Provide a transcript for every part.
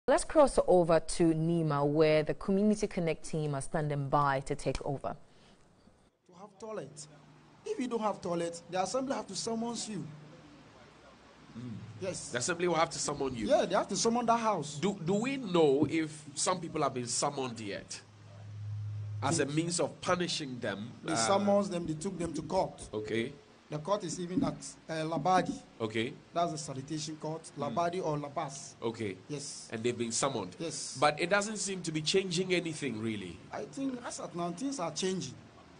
Let's cross over to Nima, where the Community Connect team are standing by to take over. To have toilets. If you don't have toilets, the assembly have to summon you. Yes. The assembly will have to summon you. Yeah, they have to summon that house. Do we know if some people have been summoned yet? As a means of punishing them? They summoned them, they took them to court. Okay. The court is even at Labadi. Okay. That's the sanitation court, Labadi or Labas. Okay. Yes. And they've been summoned. Yes. But it doesn't seem to be changing anything, really. I think as at now, things are changing.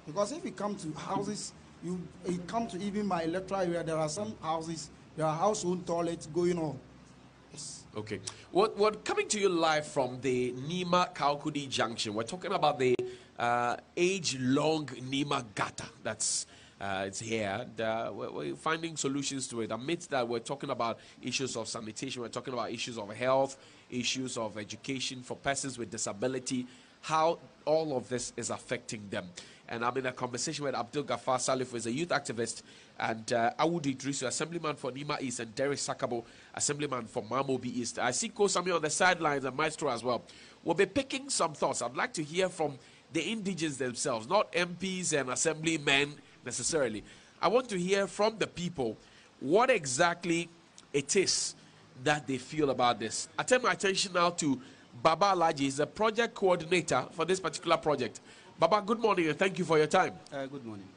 Because if you come to houses, you come to even my electoral area, there are some houses, there are household toilets going on. Yes. Okay. What coming to you live from the Nima Kaukudi Junction, we're talking about the age-long Nima Gata. That's it's here. And, we're finding solutions to it. Amidst that, we're talking about issues of sanitation. We're talking about issues of health, issues of education for persons with disability, how all of this is affecting them. And I'm in a conversation with Abdul Ghaffar Salif, who is a youth activist, and Awudi Idrisu, Assemblyman for Nima East, and Derek Sakabo, Assemblyman for Mamobi East. I see Kosami on the sidelines and Maestro as well. We'll be picking some thoughts. I'd like to hear from the indigenes themselves, not MPs and assemblymen necessarily. I want to hear from the people what exactly it is that they feel about this. I turn my attention now to Baba Alaji. He's the project coordinator for this particular project. Baba, good morning and thank you for your time. Good morning.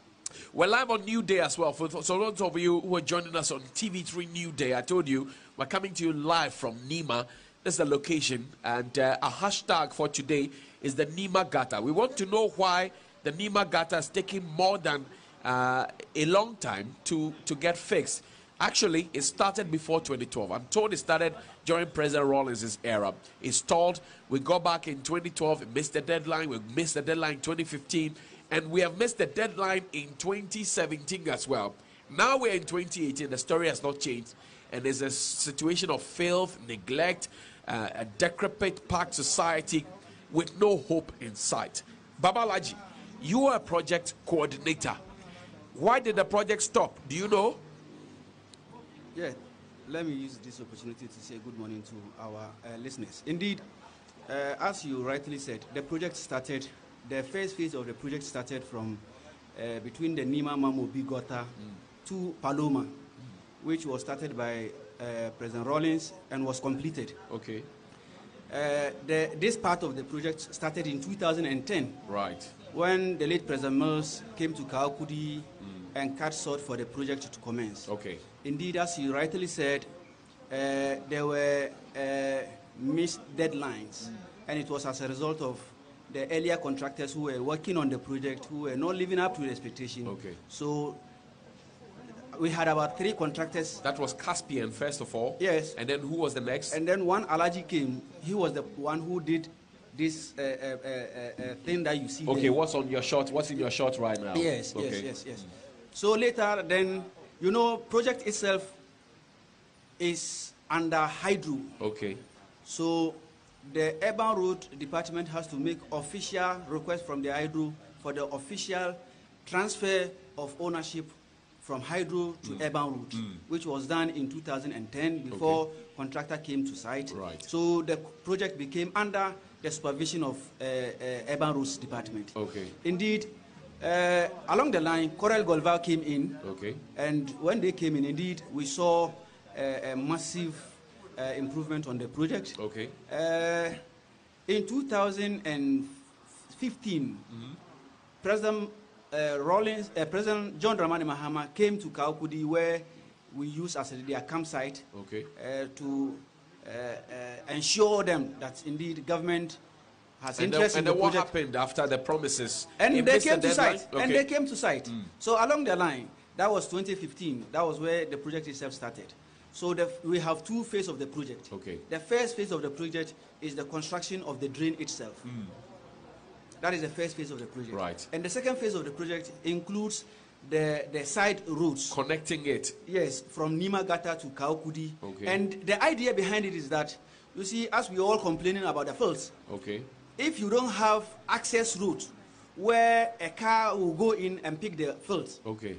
We're live on New Day as well. For those of you who are joining us on TV3 New Day, I told you we're coming to you live from Nima. This is the location, and a hashtag for today is the Nima Gata. We want to know why the Nima Gata is taking more than a long time to get fixed. Actually, it started before 2012. I'm told it started during President Rawlings' era. It stalled. We got back in 2012. It missed the deadline. We missed the deadline in 2015. And we have missed the deadline in 2017 as well. Now we're in 2018. The story has not changed. And there's a situation of filth, neglect, a decrepit park society with no hope in sight. Baba Laji, you are a project coordinator. Why did the project stop? Do you know? Yeah, let me use this opportunity to say good morning to our listeners. Indeed, as you rightly said, the project started, the first phase of the project started from between the Nima Mamobi Gota to Paloma, which was started by President Rawlings and was completed. Okay. This part of the project started in 2010. Right. When the late President Mills came to Kaukudi and cut short for the project to commence. Okay. Indeed, as you rightly said, there were missed deadlines, and it was as a result of the earlier contractors who were working on the project who were not living up to the expectation. Okay. So we had about 3 contractors. That was Caspian, first of all. Yes. And then who was the next? And then one Alaji came. He was the one who did this thing that you see. Okay, there. what's on your shot? What's in your shot right now? Yes, okay. yes. So later, then, you know, project itself is under hydro. Okay. So the urban road department has to make official request from the hydro for the official transfer of ownership from hydro to urban road, which was done in 2010 before contractor came to site. Right. So the project became under the supervision of urban roads department. Okay. Indeed, along the line, Corel Golval came in. Okay. And when they came in, indeed, we saw a massive improvement on the project. Okay. In 2015, President President John Dramani Mahama came to Kaukudi, where we use as their campsite to ensure them that indeed government has interest in the project. And then what happened after the promises? And they came to site. Okay. And they came to site. So along the line, that was 2015. That was where the project itself started. So we have 2 phases of the project. Okay. The first phase of the project is the construction of the drain itself. That is the first phase of the project. Right. And the second phase of the project includes the side roads. Connecting it. Yes, from Nima Gata to Kaukudi. Okay. And the idea behind it is that, you see, as we all complaining about the fields, okay, if you don't have access route where a car will go in and pick the fields, okay,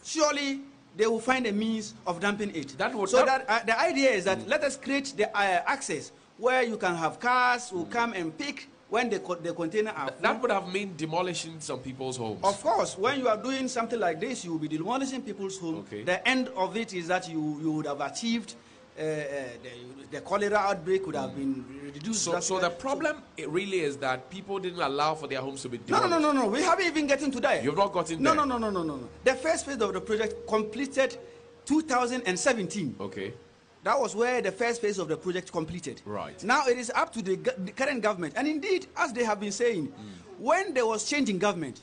surely they will find a means of dumping it. The idea is that let us create the access where you can have cars who come and pick when the container are full. That would have meant demolishing some people's homes. Of course, when you are doing something like this, you will be demolishing people's homes. Okay. The end of it is that you would have achieved the cholera outbreak would have been reduced. So the problem it really is that people didn't allow for their homes to be demolished. No. We haven't even gotten to that. You've not gotten there. No. The first phase of the project completed 2017. Okay. That was where the first phase of the project completed. Right. Now it is up to the current government. And indeed, as they have been saying, when there was change in government,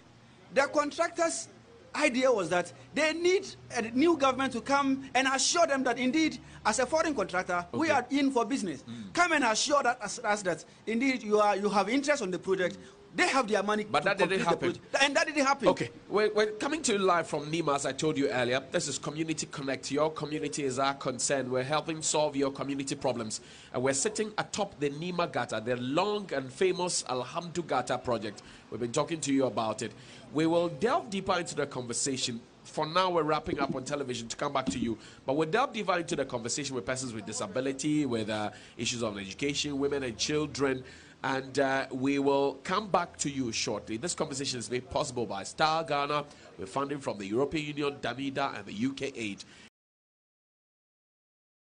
the contractors' idea was that they need a new government to come and assure them that indeed, as a foreign contractor, we are in for business. Come and assure us that indeed you have interest on the project. They have their money. But that didn't happen. And that didn't happen. Okay. We're coming to you live from Nima, as I told you earlier. This is Community Connect. Your community is our concern. We're helping solve your community problems. And we're sitting atop the Nima Gata, the long and famous Alhamdu Gata project. We've been talking to you about it. We will delve deeper into the conversation. For now, we're wrapping up on television to come back to you. But we'll delve deeper into the conversation with persons with disability, with issues of education, women and children. And we will come back to you shortly. This conversation is made possible by Star Ghana with funding from the European Union, Damida, and the UK Aid.